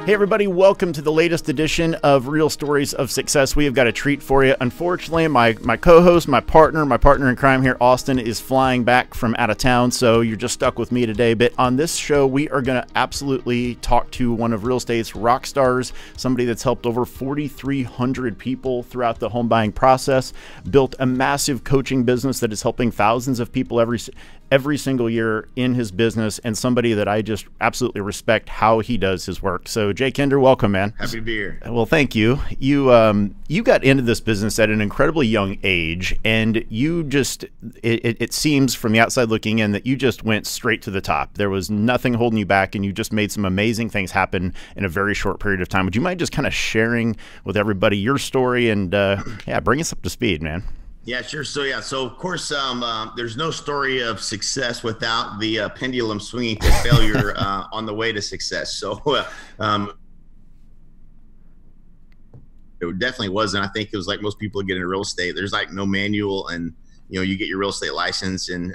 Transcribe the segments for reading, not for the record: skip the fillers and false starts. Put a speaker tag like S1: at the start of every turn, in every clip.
S1: Hey everybody, welcome to the latest edition of Real Stories of Success. We have got a treat for you. Unfortunately, my co-host, my partner in crime here, Austin, is flying back from out of town, so you're just stuck with me today. But on this show, we are going to absolutely talk to one of real estate's rock stars, somebody that's helped over 4,300 people throughout the home buying process, built a massive coaching business that is helping thousands of people every single year in his business, and somebody that I just absolutely respect how he does his work. So Jay Kinder, welcome, man.
S2: Happy to be here.
S1: Well, thank you. You got into this business at an incredibly young age, and you just, it seems from the outside looking in that you just went straight to the top. There was nothing holding you back, and you just made some amazing things happen in a very short period of time. Would you mind just kind of sharing with everybody your story and yeah, bring us up to speed, man?
S2: Yeah, sure. So of course, there's no story of success without the pendulum swinging to failure on the way to success. So it definitely wasn't. I think it was like most people get into real estate. There's like no manual, and you get your real estate license, and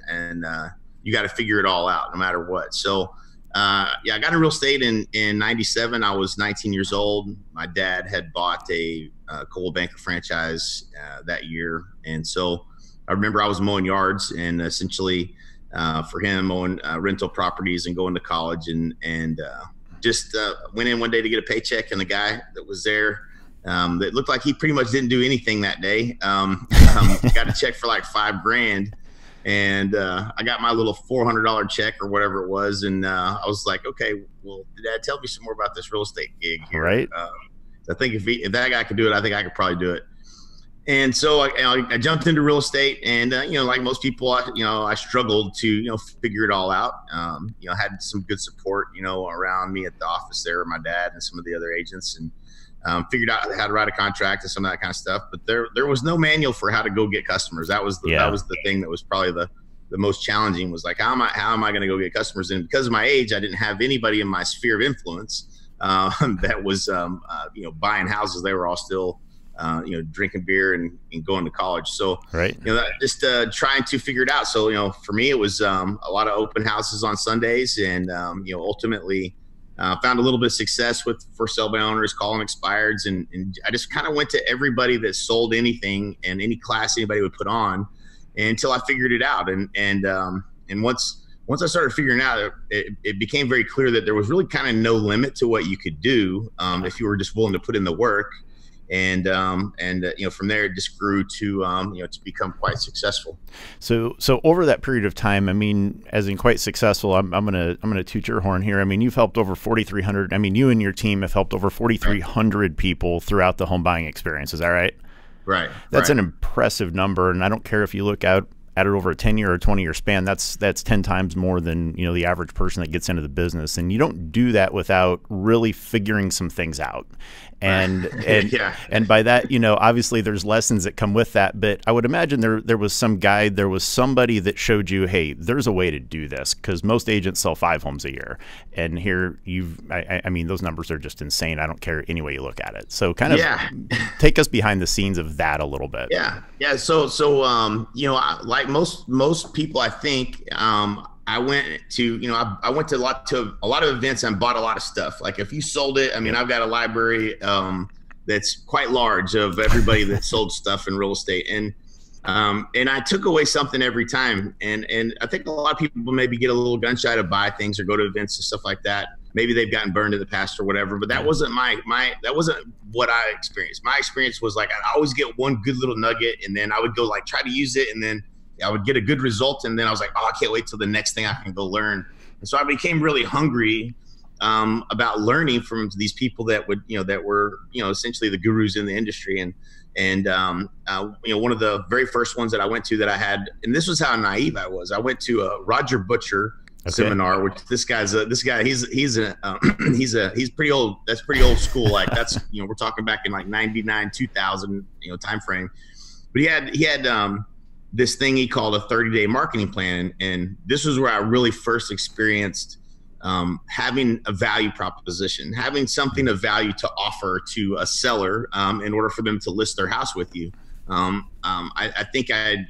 S2: you got to figure it all out no matter what. So yeah, I got into real estate in '97. I was 19 years old. My dad had bought a Coldwell Banker franchise that year, and so I remember I was mowing yards and essentially for him mowing rental properties and going to college, and just went in one day to get a paycheck, and the guy that was there that looked like he pretty much didn't do anything that day got a check for like $5,000. And I got my little $400 check or whatever it was, and I was like, okay, well, Dad, tell me some more about this real estate gig here.
S1: Right.
S2: I think if that guy could do it, I think I could probably do it. And so I jumped into real estate, and like most people, I struggled to figure it all out. Had some good support around me at the office there, my dad and some of the other agents, and figured out how to write a contract and some of that kind of stuff. But there was no manual for how to go get customers. That was the thing that was probably the most challenging, was like, how am I going to go get customers? And because of my age, I didn't have anybody in my sphere of influence that was buying houses. They were all still drinking beer and going to college. So
S1: right.
S2: Just trying to figure it out. So for me, it was a lot of open houses on Sundays, and ultimately found a little bit of success with for sale by owners, calling expireds, and I just kind of went to everybody that sold anything and any class anybody would put on until I figured it out. And once I started figuring out, it became very clear that there was really kind of no limit to what you could do if you were just willing to put in the work. And from there it just grew to to become quite successful.
S1: So over that period of time, I mean, as in quite successful, I'm gonna toot your horn here. I mean, you've helped over 4,300. I mean, you and your team have helped over 4,300 people throughout the home buying experience. Is that right?
S2: Right.
S1: That's an impressive number, and I don't care if you look at it over a 10-year or 20-year span. That's 10 times more than the average person that gets into the business, and you don't do that without really figuring some things out. And
S2: yeah.
S1: And by that, obviously there's lessons that come with that, but I would imagine there was some guide, there was somebody that showed you, hey, there's a way to do this, because most agents sell 5 homes a year, and here I mean, those numbers are just insane. I don't care any way you look at it. So kind of take us behind the scenes of that a little bit.
S2: Yeah. So like most people, I think, I went to a lot of events and bought a lot of stuff. Like if you sold it, I mean, I've got a library that's quite large of everybody that sold stuff in real estate, and I took away something every time. And I think a lot of people maybe get a little gun shy to buy things or go to events and stuff like that. Maybe they've gotten burned in the past or whatever, but that wasn't that wasn't what I experienced. My experience was like, I'd always get one good little nugget, and then I would go like try to use it, and then I would get a good result, and then I was like, oh, I can't wait till the next thing I can go learn. And so I became really hungry about learning from these people that would, that were, essentially the gurus in the industry. And one of the very first ones that I went to that I had, and this was how naive I was. I went to a Roger Butcher seminar, which this guy he's pretty old. That's pretty old school. Like that's, we're talking back in like 99, 2000, time frame. But he had this thing he called a 30-day marketing plan. And this was where I really first experienced having a value proposition, having something of value to offer to a seller in order for them to list their house with you. I think I'd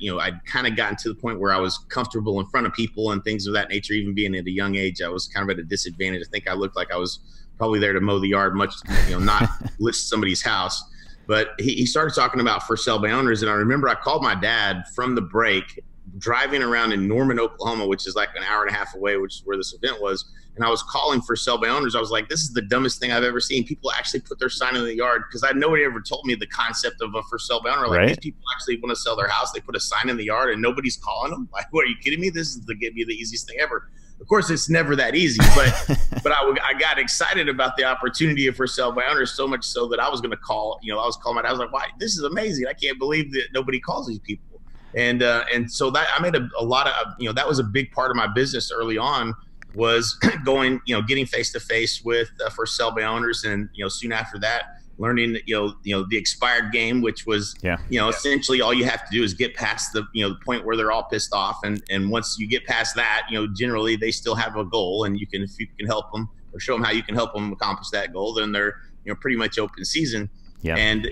S2: kind of gotten to the point where I was comfortable in front of people and things of that nature. Even being at a young age, I was kind of at a disadvantage. I think I looked like I was probably there to mow the yard, much, not list somebody's house. But he started talking about for sale by owners. And I remember I called my dad from the break, driving around in Norman, Oklahoma, which is like an hour and a half away, which is where this event was. And I was calling for sale by owners. I was like, this is the dumbest thing I've ever seen. People actually put their sign in the yard, because nobody ever told me the concept of a for sale by owner. Like, these people actually want to sell their house. They put a sign in the yard and nobody's calling them. Like, what, are you kidding me? This is give me the easiest thing ever. Of course, it's never that easy, but I got excited about the opportunity of for sale by owners, so much so that I was going to call. I was calling my dad. I was like, "Why? This is amazing! I can't believe that nobody calls these people." And so that I made a lot of that was a big part of my business early on, was going getting face to face with for sale by owners, and soon after that, learning the expired game, which was essentially all you have to do is get past the the point where they're all pissed off, and once you get past that, generally they still have a goal, and if you can help them or show them how you can help them accomplish that goal, then they're pretty much open season. Yeah. And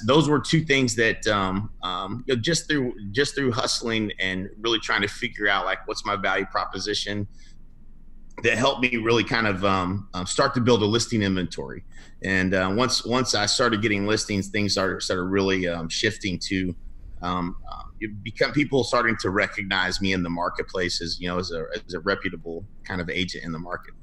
S2: those were two things that just through hustling and really trying to figure out like what's my value proposition, that helped me really kind of start to build a listing inventory. And once I started getting listings, things started really shifting to people starting to recognize me in the marketplace as a reputable kind of agent in the market.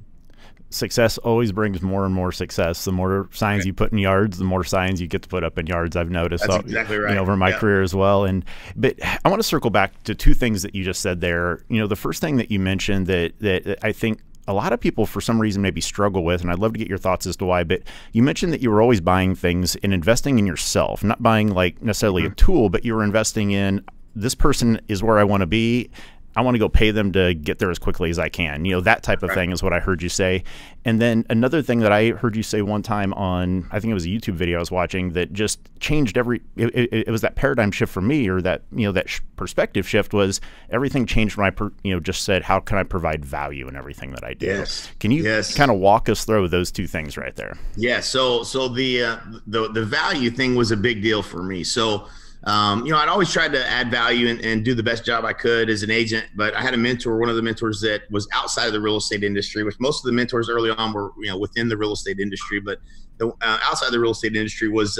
S1: Success always brings more and more success. The more signs you put in yards, the more signs you get to put up in yards. I've noticed.
S2: That's exactly right.
S1: Over my career as well. But I want to circle back to two things that you just said there. The first thing that you mentioned that I think a lot of people for some reason maybe struggle with, and I'd love to get your thoughts as to why, but you mentioned that you were always buying things and investing in yourself, not buying like necessarily a tool, but you were investing in, this person is where I want to be. I want to go pay them to get there as quickly as I can. That type of thing is what I heard you say. And then another thing that I heard you say one time on, I think it was a YouTube video I was watching, that just changed it was that paradigm shift for me, or that, that perspective shift, was everything changed when I, just said, how can I provide value in everything that I do?
S2: Yes.
S1: Can you kind of walk us through those two things right there?
S2: Yeah. So the value thing was a big deal for me. So, I'd always tried to add value and do the best job I could as an agent, but I had a mentor, one of the mentors that was outside of the real estate industry, which most of the mentors early on were, within the real estate industry, but the outside the real estate industry was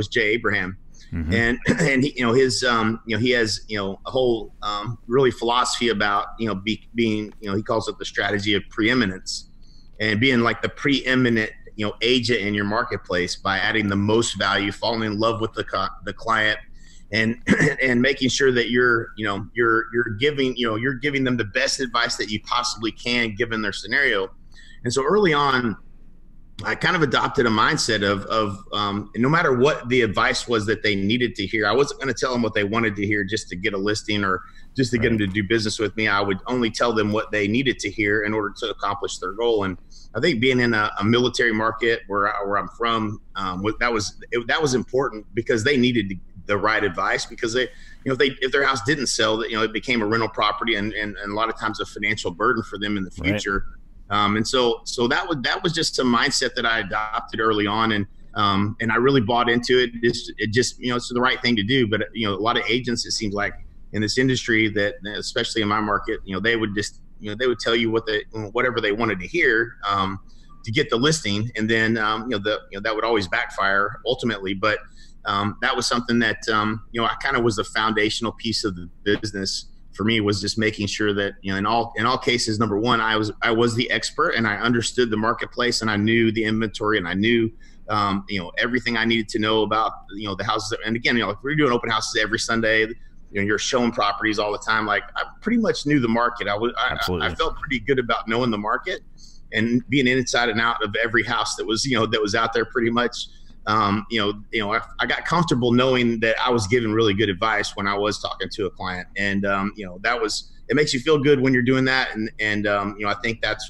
S2: Jay Abraham. Mm-hmm. And he, he has, a whole, really philosophy about, being, he calls it the strategy of preeminence, and being like the preeminent, agent in your marketplace by adding the most value, falling in love with the client, and making sure that you're giving them the best advice that you possibly can given their scenario. And so early on, I kind of adopted a mindset of no matter what the advice was that they needed to hear, I wasn't going to tell them what they wanted to hear just to get a listing or just to get them to do business with me. I would only tell them what they needed to hear in order to accomplish their goal. And I think being in a military market where I'm from, that was important, because they needed the right advice, because they, if their house didn't sell, it became a rental property and a lot of times a financial burden for them in the future. Right. And so that was just a mindset that I adopted early on, and I really bought into it. It just it's the right thing to do. But a lot of agents, it seems like in this industry, that especially in my market, they would just they would tell you whatever they wanted to hear to get the listing, and then that would always backfire ultimately. But that was something that I kind of was the foundational piece of the business for me, was just making sure that in all cases, number one, I was the expert, and I understood the marketplace, and I knew the inventory, and I knew everything I needed to know about the houses. And again, if we're doing open houses every Sunday, you're showing properties all the time. Like, I pretty much knew the market. I felt pretty good about knowing the market and being inside and out of every house that was out there pretty much. I got comfortable knowing that I was giving really good advice when I was talking to a client, and it makes you feel good when you're doing that, and I think that's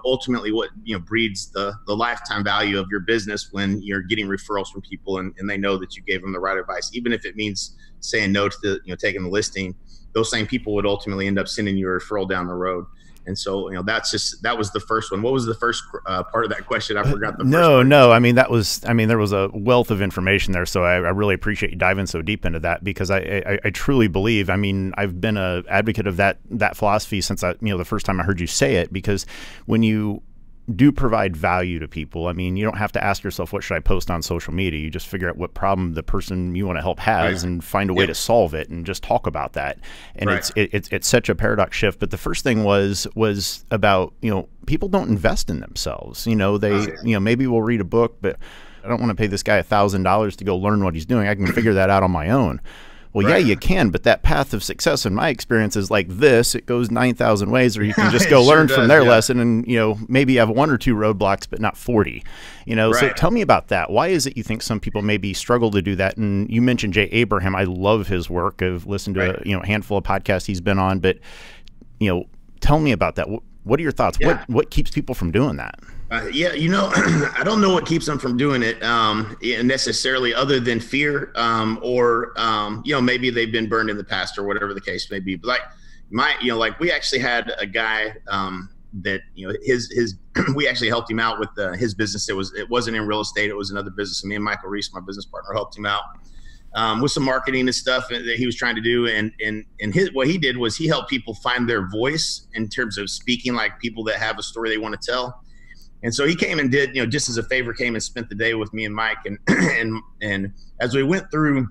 S2: ultimately what breeds the lifetime value of your business, when you're getting referrals from people and they know that you gave them the right advice, even if it means saying no to taking the listing. Those same people would ultimately end up sending you a referral down the road. And so, that was the first one. What was the first part of that question? I forgot the first part.
S1: No. I mean, there was a wealth of information there. So I really appreciate you diving so deep into that, because I truly believe, I've been an advocate of that philosophy since the first time I heard you say it, because when you do provide value to people. I mean, you don't have to ask yourself, what should I post on social media? You just figure out what problem the person you want to help has and find a way to solve it and just talk about that. And it's such a paradox shift. But the first thing was about, people don't invest in themselves. They, maybe we'll read a book, but I don't want to pay this guy $1,000 to go learn what he's doing. I can figure that out on my own. Well, yeah, you can, but that path of success, in my experience, is like this. It goes 9,000 ways, or you can just go learn from their lesson and, maybe you have 1 or 2 roadblocks, but not 40. So tell me about that. Why is it you think some people maybe struggle to do that? And you mentioned Jay Abraham. I love his work. I've listened to a handful of podcasts he's been on, but, tell me about that. What are your thoughts? Yeah. What keeps people from doing that?
S2: I don't know what keeps them from doing it necessarily, other than fear, or maybe they've been burned in the past or whatever the case may be. But we actually had a guy that we actually helped him out with his business. It wasn't in real estate; it was another business. And me and Michael Reese, my business partner, helped him out with some marketing and stuff that he was trying to do. And what he did was he helped people find their voice in terms of speaking, like people that have a story they want to tell. And so he came and did, just as a favor, came and spent the day with me and Mike. And as we went through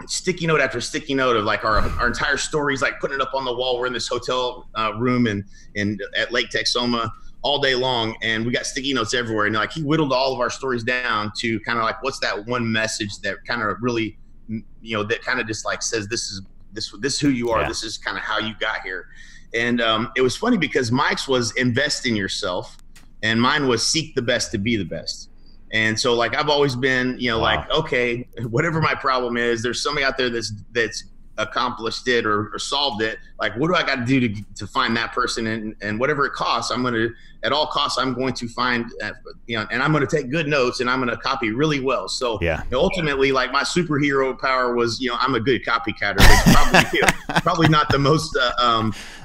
S2: sticky note after sticky note of like our entire stories, like putting it up on the wall. We're in this hotel room in at Lake Texoma all day long, and we got sticky notes everywhere. And like he whittled all of our stories down to kind of like, what's that one message that kind of really, that kind of just like says, this is who you are. Yeah. This is kind of how you got here. And it was funny because Mike's was invest in yourself, and mine was seek the best to be the best. And so like, I've always been, like, okay, whatever my problem is, there's somebody out there that's accomplished it or solved it. Like, what do I got to do to find that person? And whatever it costs, at all costs, I'm going to find, and I'm going to take good notes and I'm going to copy really well. So ultimately, like my superhero power was, I'm a good copycatter. It's probably not the most,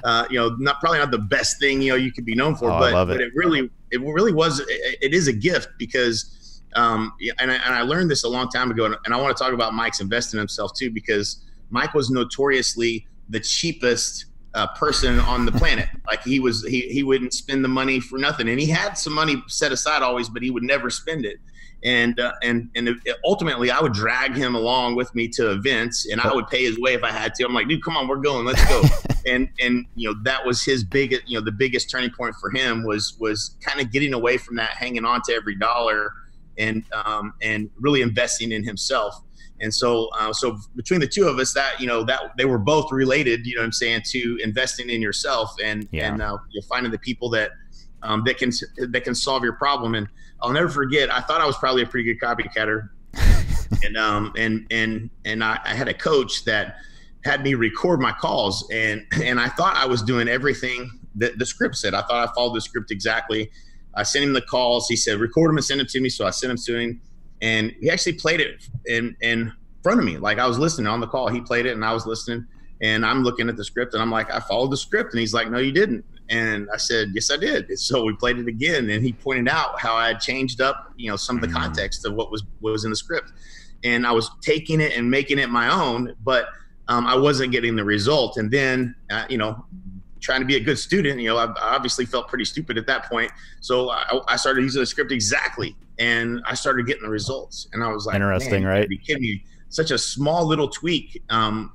S2: probably not the best thing, you could be known for, but it really was, it is a gift because, and I learned this a long time ago, and I want to talk about Mike's investing in himself too, because Mike was notoriously the cheapest person on the planet. Like he wouldn't spend the money for nothing, and he had some money set aside always, but he would never spend it. And ultimately, I would drag him along with me to events, and I would pay his way if I had to. I'm like, dude, come on, we're going, let's go. and that was his biggest, the biggest turning point for him was kind of getting away from that, hanging on to every dollar, and really investing in himself. And so between the two of us, that they were both related, to investing in yourself and you're finding the people that can solve your problem. And I'll never forget, I thought I was probably a pretty good copycatter. and I had a coach that had me record my calls, and I thought I was doing everything that the script said. I thought I followed the script exactly. I sent him the calls. He said, record them and send them to me. So I sent them to him. And he actually played it in front of me. Like I was listening on the call. He played it and I was listening, and I'm looking at the script and I'm like, I followed the script. And he's like, no, you didn't. And I said, yes, I did. And so we played it again. And he pointed out how I had changed up, some of the context of what was in the script. And I was taking it and making it my own, but I wasn't getting the result. And then, trying to be a good student, I obviously felt pretty stupid at that point. So I started using the script exactly, and I started getting the results. And I was like,
S1: interesting, right?
S2: Are you kidding me? Such a small little tweak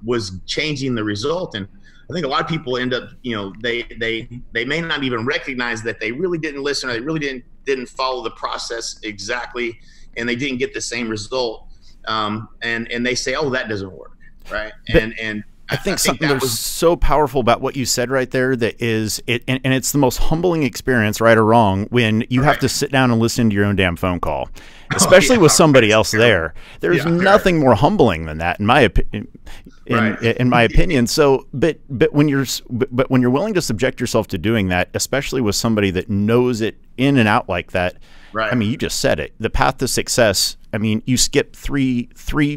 S2: was changing the result. And I think a lot of people end up, they may not even recognize that they really didn't listen, or they really didn't follow the process exactly, and they didn't get the same result. And they say, oh, that doesn't work, right? And
S1: I think something that was so powerful about what you said right there, that is it, and it's the most humbling experience, right or wrong, when you have to sit down and listen to your own damn phone call, especially with somebody else there. There's nothing more humbling than that, in my opinion. In my opinion. So, but when you're willing to subject yourself to doing that, especially with somebody that knows it in and out like that, I mean, you just said it. The path to success. I mean, you skip three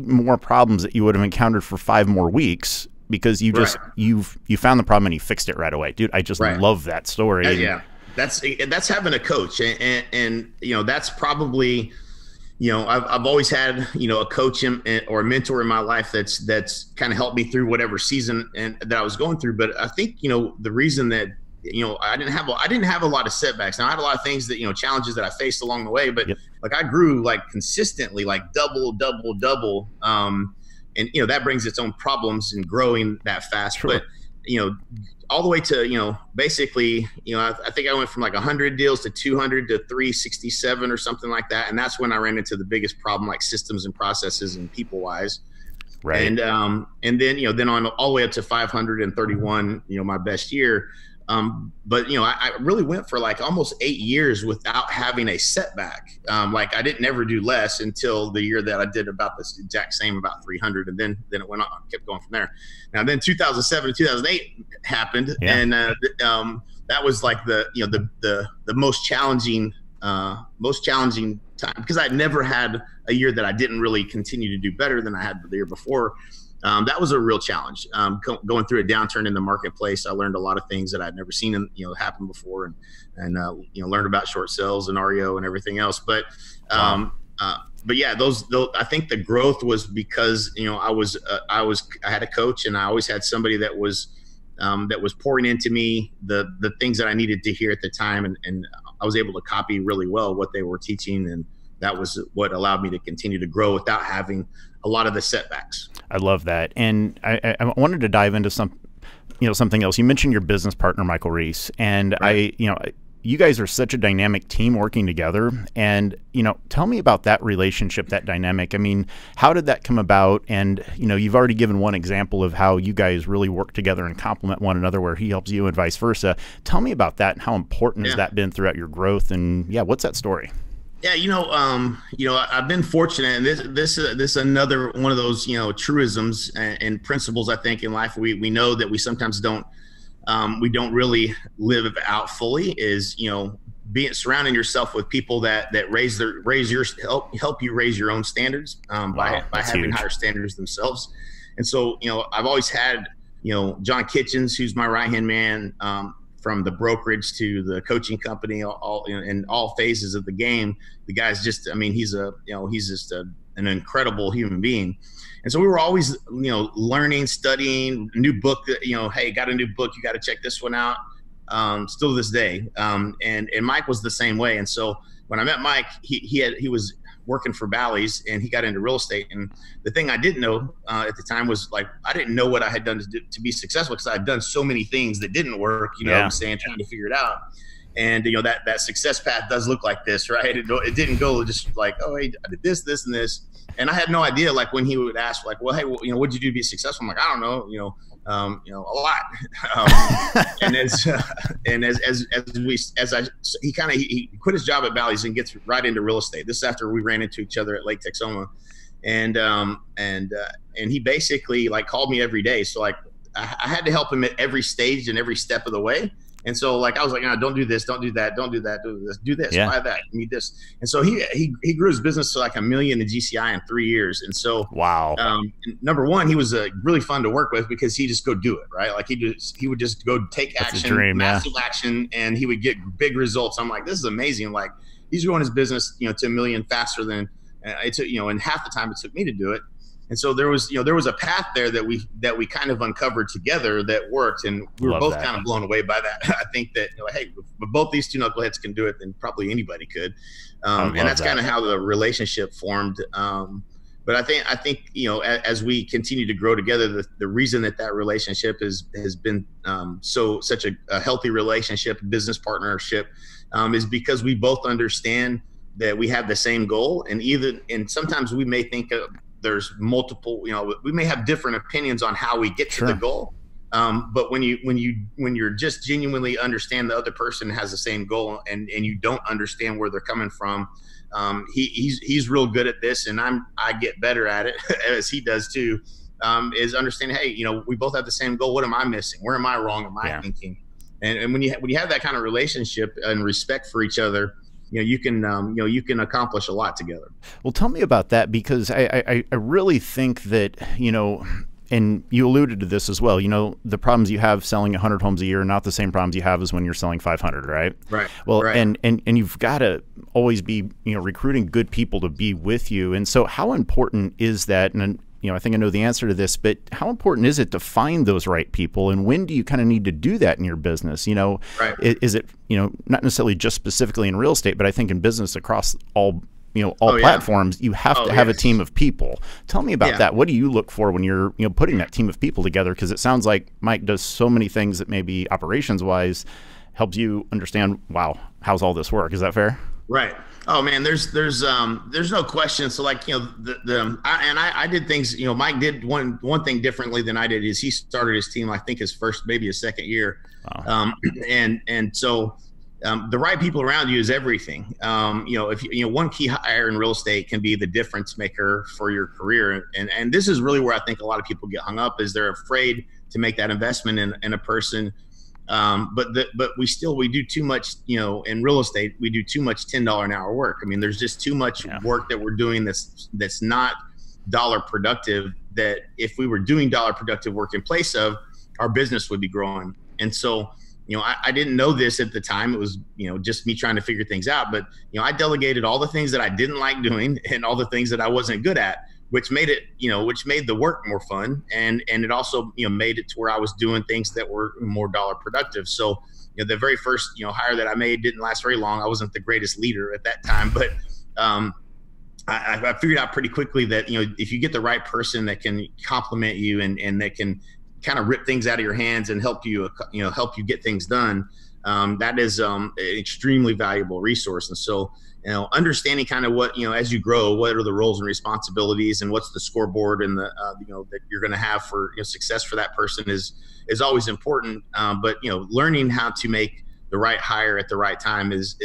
S1: more problems that you would have encountered for 5 more weeks, because you just you found the problem and you fixed it right away, dude. I just love that story.
S2: Yeah, that's having a coach, and that's probably, I've always had a coach or a mentor in my life that's kind of helped me through whatever season that I was going through. But I think the reason that I didn't have a lot of setbacks. Now I had a lot of things that, challenges that I faced along the way, but like I grew like consistently, like double. And, that brings its own problems in growing that fast. Sure. But, all the way to, basically, I think I went from like 100 deals to 200 to 367 or something like that. And that's when I ran into the biggest problem, like systems and processes and people wise. Right. And then, then on all the way up to 531, my best year. But, I really went for like almost 8 years without having a setback. Like I didn't never do less until the year that I did about this exact same, about 300. And then it went on, kept going from there. Now then 2007 to 2008 happened. Yeah. And that was like the most challenging time, because I'd never had a year that I didn't really continue to do better than I had the year before. That was a real challenge. Going through a downturn in the marketplace, I learned a lot of things that I'd never seen happen before, and learned about short sales and REO and everything else. But yeah, those I think the growth was because I had a coach, and I always had somebody that was pouring into me the things that I needed to hear at the time, and I was able to copy really well what they were teaching, and that was what allowed me to continue to grow without having a lot of the setbacks.
S1: I love that. And I wanted to dive into something else. You mentioned your business partner, Michael Reese, and right. You guys are such a dynamic team working together. And, tell me about that relationship, that dynamic. I mean, how did that come about? And, you've already given one example of how you guys really work together and complement one another, where he helps you and vice versa. Tell me about that, and how important has that been throughout your growth? And what's that story?
S2: Yeah, I've been fortunate, and this is another one of those truisms and principles I think in life we know that we sometimes don't really live out fully, is surrounding yourself with people that help you raise your own standards by having huge. Higher standards themselves. And so I've always had John Kitchens, who's my right hand man, from the brokerage to the coaching company, all in all phases of the game. The guy's just, he's just an incredible human being. And so we were always, learning, studying. New book that, hey, got a new book, you got to check this one out. Still to this day. And Mike was the same way. And so when I met Mike, he was working for Bally's, and he got into real estate. And the thing I didn't know at the time was, like, I didn't know what I had done to be successful, because I had done so many things that didn't work, what I'm saying, trying to figure it out. And, that success path does look like this, right? It didn't go just like, oh, hey, I did this, this, and this. And I had no idea, like, when he would ask, like, well, hey, what'd you do to be successful? I'm like, I don't know, a lot. He quit his job at Bally's and gets right into real estate. This is after we ran into each other at Lake Texoma. And he basically, like, called me every day. So, like, I had to help him at every stage and every step of the way. And so, like, I was like, no, don't do this, don't do that, don't do that, do this, buy that, need this. And so he grew his business to like $1 million in GCI in 3 years. And so, wow. Number one, he was really fun to work with, because he just go do it, right? Like he would just go take action, massive action, and he would get big results. I'm like, this is amazing. Like, he's growing his business, to $1 million faster than it took, in half the time it took me to do it. And so there was a path there that we kind of uncovered together that worked, and we were both kind of blown away by that. I think that, hey, if both these two knuckleheads can do it, then probably anybody could. And that's kind of how the relationship formed. But I think as we continue to grow together, the reason that relationship has been such a healthy relationship, business partnership, is because we both understand that we have the same goal, and sometimes we may think there's multiple, we may have different opinions on how we get to the goal. But when you're just genuinely understand the other person has the same goal, and you don't understand where they're coming from, he's real good at this, and I get better at it as he does too, is understanding, hey, we both have the same goal. What am I missing? Where am I wrong? Am I thinking? And when you have that kind of relationship and respect for each other, you can accomplish a lot together.
S1: Well, tell me about that, because I really think that, and you alluded to this as well, the problems you have selling 100 homes a year are not the same problems you have as when you're selling 500, right?
S2: Right.
S1: Well,
S2: right.
S1: And you've got to always be, recruiting good people to be with you. And so how important is that? And I think I know the answer to this, but how important is it to find those right people, and when do you kind of need to do that in your business?
S2: Right.
S1: Is it, not necessarily just specifically in real estate, but I think in business across all platforms, you have to have a team of people. Tell me about that. What do you look for when you're, putting that team of people together? Because it sounds like Mike does so many things that maybe operations wise helps you understand, wow, how's all this work? Is that fair?
S2: Right. Oh man, there's no question. So like, I did things, Mike did one thing differently than I did is he started his team, I think his second year. Wow. So the right people around you is everything. If one key hire in real estate can be the difference maker for your career. And this is really where I think a lot of people get hung up is they're afraid to make that investment in a person. But we do too much, in real estate, we do too much $10 an hour work. I mean, there's just too much work that we're doing that's not dollar productive, that if we were doing dollar productive work in place of, our business would be growing. And so, I didn't know this at the time. It was, just me trying to figure things out. But, I delegated all the things that I didn't like doing and all the things that I wasn't good at, which made the work more fun. And it also, made it to where I was doing things that were more dollar productive. So, the very first, hire that I made didn't last very long. I wasn't the greatest leader at that time, but I figured out pretty quickly that, if you get the right person that can complement you and that can kind of rip things out of your hands and help you get things done, that is an extremely valuable resource. And so, understanding kind of what, as you grow, what are the roles and responsibilities and what's the scoreboard and the, that you're going to have for success for that person is always important. But, learning how to make the right hire at the right time is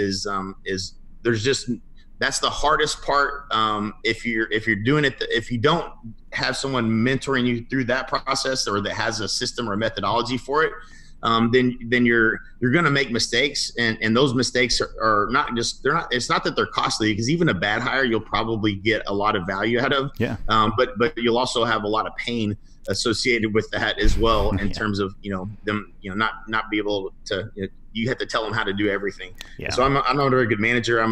S2: that's the hardest part. If you're doing it, if you don't have someone mentoring you through that process or that has a system or a methodology for it, then you're going to make mistakes, and those mistakes are not just, it's not that they're costly, because even a bad hire you'll probably get a lot of value out of. Yeah. But you'll also have a lot of pain associated with that as well, in terms of them not be able to, you have to tell them how to do everything. Yeah. So I'm not a very good manager.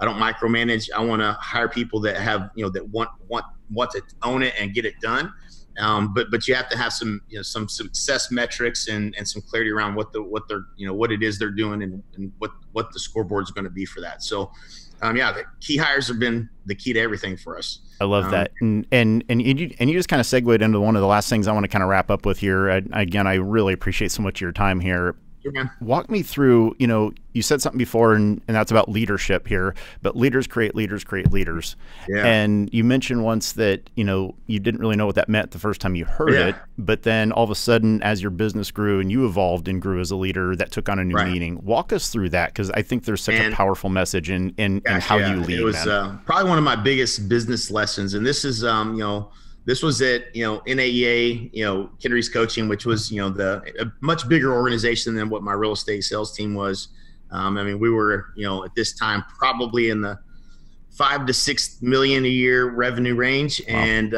S2: I don't micromanage. I want to hire people that have that want to own it and get it done. But you have to have some some success metrics and some clarity around what it is they're doing and what the scoreboard is going to be for that. So the key hires have been the key to everything for us.
S1: I love that. And you just kind of segued into one of the last things I want to kind of wrap up with here. Again, I really appreciate so much of your time here. Sure, man. Walk me through, you said something before, and that's about leadership here, but leaders create leaders create leaders. Yeah. And you mentioned once that, you didn't really know what that meant the first time you heard it, but then all of a sudden, as your business grew and you evolved and grew as a leader, that took on a new meaning. Walk us through that, because I think there's such a powerful message in how you lead. It was
S2: probably one of my biggest business lessons. And this is, this was at, NAEA, Ken Reese Coaching, which was, a much bigger organization than what my real estate sales team was. We were, at this time, probably in the 5 to 6 million a year revenue range. Wow. And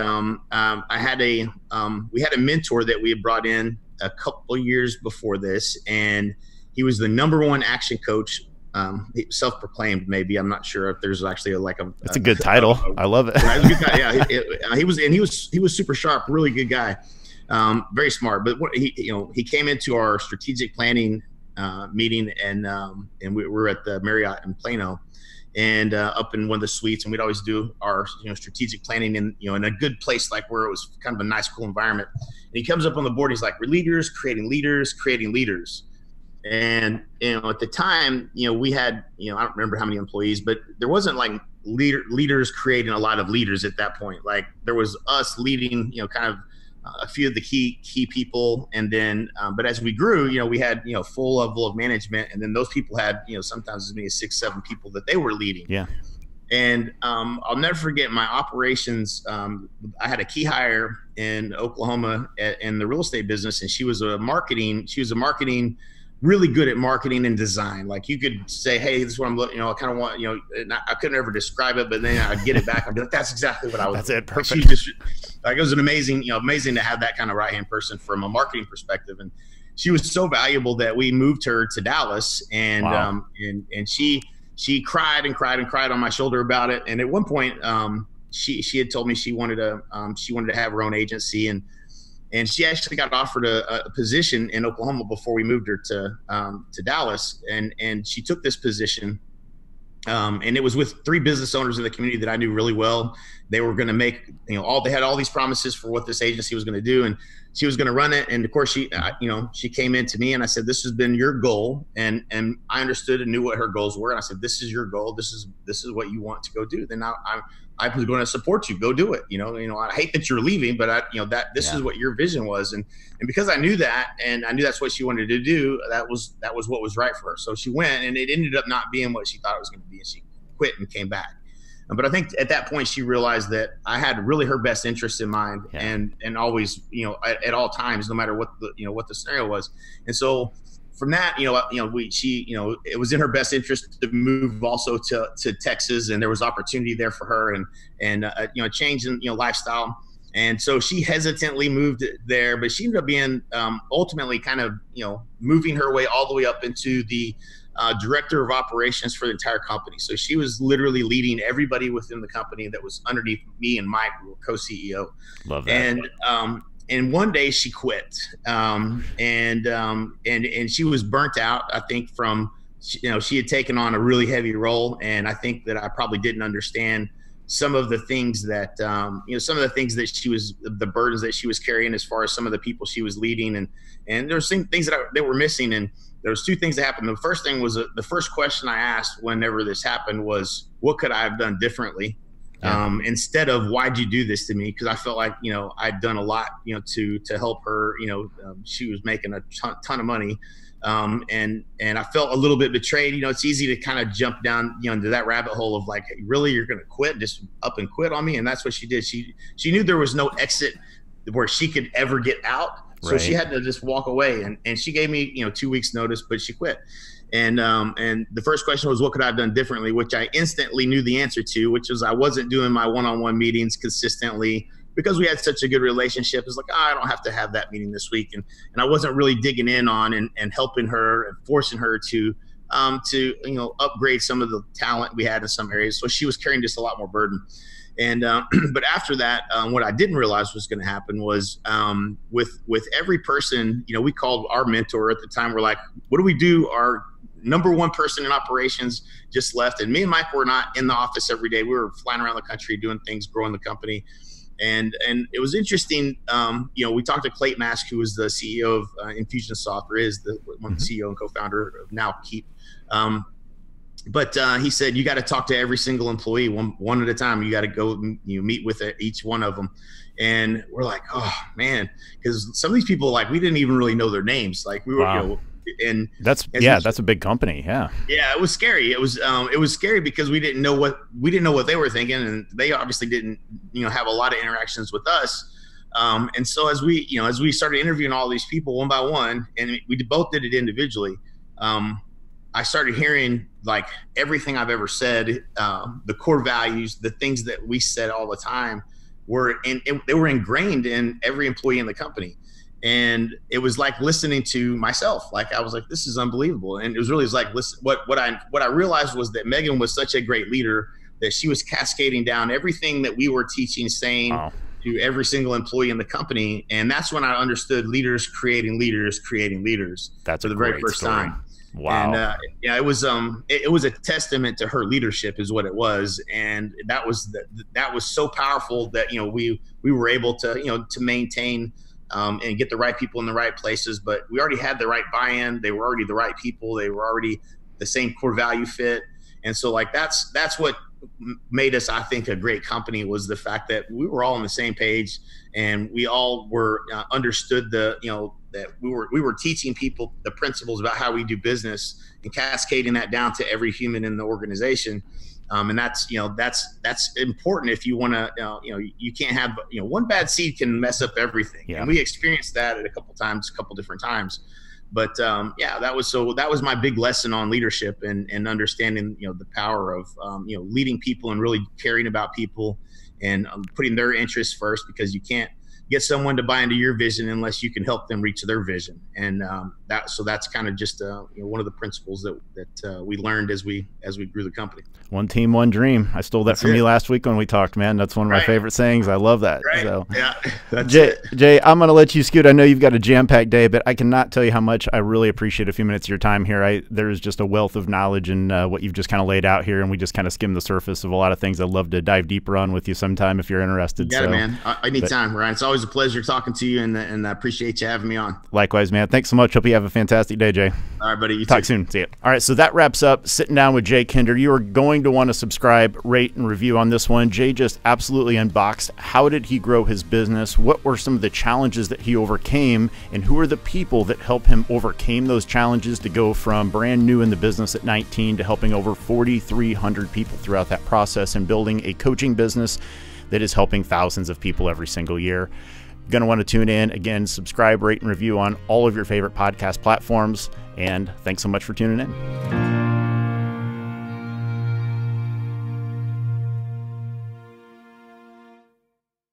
S2: we had a mentor that we had brought in a couple years before this, and he was the #1 action coach. Self-proclaimed, maybe. I'm not sure if there's actually
S1: it's a good title. I love it.
S2: Yeah, he was super sharp, really good guy, very smart. But he came into our strategic planning meeting, and we were at the Marriott in Plano, and up in one of the suites, and we'd always do our strategic planning in a good place, like where it was kind of a nice, cool environment. And he comes up on the board. He's like, "We're leaders creating leaders creating leaders." And, at the time, we had, I don't remember how many employees, but there wasn't like leaders creating a lot of leaders at that point. Like there was us leading, kind of a few of the key people. And then, but as we grew, we had, full level of management. And then those people had, sometimes as many as 6, 7 people that they were leading. Yeah. And I'll never forget my operations. I had a key hire in Oklahoma in the real estate business, and she was a marketing, really good at marketing and design. Like you could say, "Hey, this is what I'm looking, I kind of want, I couldn't ever describe it, but then I'd get it back. I'd be like, that's exactly what I was."
S1: That's it. Perfect.
S2: It was an amazing to have that kind of right-hand person from a marketing perspective. And she was so valuable that we moved her to Dallas, and, wow. And she cried and cried and cried on my shoulder about it. And at one point, she had told me she wanted to have her own agency, and she actually got offered a position in Oklahoma before we moved her to Dallas, and she took this position. And it was with 3 business owners in the community that I knew really well. They were going to make, they had all these promises for what this agency was going to do, and she was going to run it. And of course, she came in to me, and I said, "This has been your goal," and I understood and knew what her goals were. And I said, "This is your goal. This is what you want to go do. Then I was going to support you. Go do it. I hate that you're leaving, but this is what your vision was." And because I knew that, and I knew that's what she wanted to do, that was what was right for her. So she went, and it ended up not being what she thought it was going to be, and she quit and came back. But I think at that point she realized that I had really her best interest in mind, and always, at all times, no matter what the scenario was. And so from that, it was in her best interest to move also to Texas, and there was opportunity there for her, and a change in lifestyle. And so she hesitantly moved there, but she ended up being ultimately kind of moving her way all the way up into the director of operations for the entire company. So she was literally leading everybody within the company that was underneath me and Mike, who were co-CEO.
S1: Love that.
S2: And one day she quit, and she was burnt out. I think from she had taken on a really heavy role, and I think that I probably didn't understand some of the things that the burdens that she was carrying as far as some of the people she was leading, and there were some things that were missing. And there was 2 things that happened. The first thing was the first question I asked whenever this happened was, what could I have done differently? Instead of, why'd you do this to me? Because I felt like, I'd done a lot, to help her. She was making a ton of money. And I felt a little bit betrayed. It's easy to kind of jump down, into that rabbit hole of like, hey, really, you're going to quit, just up and quit on me? And that's what she did. She knew there was no exit where she could ever get out. So she had to just walk away, and she gave me, 2 weeks notice, but she quit. And the first question was, what could I have done differently? Which I instantly knew the answer to, which was I wasn't doing my one-on-one meetings consistently because we had such a good relationship. It's like, I don't have to have that meeting this week. And I wasn't really digging in on and helping her and forcing her to upgrade some of the talent we had in some areas. So she was carrying just a lot more burden. And but after that, what I didn't realize was going to happen was with every person, we called our mentor at the time. We're like, what do we do? Our number 1 person in operations just left, and me and Mike were not in the office every day. We were flying around the country doing things, growing the company. And it was interesting. We talked to Clayton Mask, who was the CEO of Infusionsoft, or is the CEO and co-founder of now Keep. But he said, you got to talk to every single employee one at a time. You got to go meet with each one of them. And we're like, oh man, because some of these people, like, we didn't even really know their names. Like we were, and that's
S1: a big company. Yeah,
S2: it was scary. It was scary because we didn't know what they were thinking, and they obviously didn't have a lot of interactions with us. And so as we started interviewing all these people one by one, and we both did it individually, I started hearing like everything I've ever said, the core values, the things that we said all the time they were ingrained in every employee in the company. And it was like listening to myself. Like I was like, this is unbelievable. And it was like, listen, what I realized was that Megan was such a great leader that she was cascading down everything that we were teaching, saying to every single employee in the company. And that's when I understood leaders creating leaders. That's for the very first time.
S1: Wow.
S2: And it was a testament to her leadership is what it was. And that was so powerful that, we were able to, to maintain and get the right people in the right places, but we already had the right buy-in. They were already the right people. They were already the same core value fit. And so like, that's what made us, I think, a great company, was the fact that we were all on the same page, and we all were understood that we were teaching people the principles about how we do business and cascading that down to every human in the organization. And that's important if you want to, you can't have, one bad seed can mess up everything. Yeah. And we experienced that a couple different times. But that was my big lesson on leadership and understanding, the power of, leading people and really caring about people and putting their interests first, because you get someone to buy into your vision unless you can help them reach their vision. And that's kind of just one of the principles that we learned as we grew the company.
S1: One team, one dream. I stole that from you last week when we talked, man. That's one of my favorite sayings. I love that.
S2: Right.
S1: So,
S2: yeah, that's
S1: Jay, I'm going to let you scoot. I know you've got a jam-packed day, but I cannot tell you how much I really appreciate a few minutes of your time here. There's just a wealth of knowledge in what you've just kind of laid out here, and we just kind of skimmed the surface of a lot of things I'd love to dive deeper on with you sometime if you're interested.
S2: Yeah, man. Anytime, Ryan. It's always a pleasure talking to you, and I appreciate you having me on.
S1: Likewise, man. Thanks so much. Hope you have a fantastic day, Jay.
S2: All right, buddy. You
S1: Talk
S2: too.
S1: soon. See you. All right, so that wraps up Sitting Down with Jay Kinder. You are going to want to subscribe, rate, and review on this one. Jay just absolutely unboxed how did he grow his business, what were some of the challenges that he overcame, and who are the people that help him overcame those challenges to go from brand new in the business at 19 to helping over 4,300 people throughout that process and building a coaching business that is helping thousands of people every single year. You're going to want to tune in. Again, subscribe, rate, and review on all of your favorite podcast platforms. And thanks so much for tuning in.